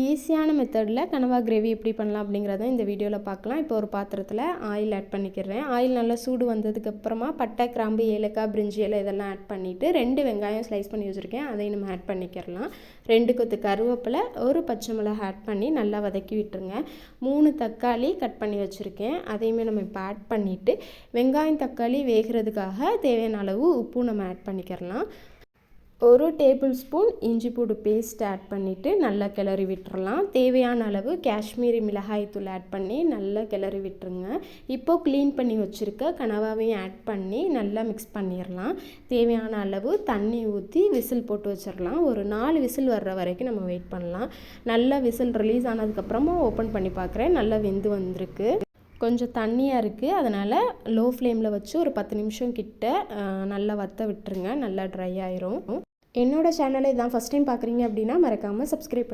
ஈஸியான மெத்தடில் கனவா கிரேவி எப்படி பண்ணலாம் அப்படிங்கிறத இந்த வீடியோவில் பார்க்கலாம். இப்போ ஒரு பாத்திரத்தில் ஆயில் ஆட் பண்ணிக்கிறேன். ஆயில் நல்லா சூடு வந்ததுக்கப்புறமா பட்டை, கிராம்பு, ஏலக்காய், பிரிஞ்சி இலை இதெல்லாம் ஆட் பண்ணிவிட்டு 2 வெங்காயம் ஸ்லைஸ் பண்ணி வச்சுருக்கேன், அதையும் நம்ம ஆட் பண்ணிக்கிறலாம். 2 கொத்து கருவேப்பிலை, ஒரு பச்சை மிளகாய் ஆட் பண்ணி நல்லா வதக்கி விட்டுருங்க. 3 தக்காளி கட் பண்ணி வச்சுருக்கேன், அதையுமே நம்ம இப்போ ஆட் பண்ணிவிட்டு வெங்காயம் தக்காளி வேகிறதுக்காக தேவையான அளவு உப்பு நம்ம ஆட் பண்ணிக்கிறலாம். 1 டேபிள் ஸ்பூன் இஞ்சி பூண்டு பேஸ்ட் ஆட் பண்ணிவிட்டு நல்லா கிளறி விட்டுறலாம். தேவையான அளவு காஷ்மீரி மிளகாய் தூள் ஆட் பண்ணி நல்லா கிளறி விட்டுருங்க. இப்போது க்ளீன் பண்ணி வச்சுருக்க கனவாவையும் ஆட் பண்ணி நல்லா மிக்ஸ் பண்ணிடலாம். தேவையான அளவு தண்ணி ஊற்றி விசில் போட்டு வச்சிடலாம். ஒரு 4 விசில் வர்ற வரைக்கும் நம்ம வெயிட் பண்ணலாம். நல்லா விசில் ரிலீஸ் ஆனதுக்கப்புறமா ஓப்பன் பண்ணி பார்க்குறேன், நல்லா வெந்து வந்திருக்கு. கொஞ்சம் தண்ணியாக இருக்குது, அதனால் லோ ஃப்ளேமில் வச்சு ஒரு 10 நிமிஷம் கிட்ட நல்லா வற்ற விட்டுருங்க, நல்லா ட்ரை ஆயிரும். என்னோடய சேனலை இதான் ஃபஸ்ட் டைம் பார்க்குறீங்க அப்படின்னா மறக்காமல் சப்ஸ்கிரைப் பண்ணி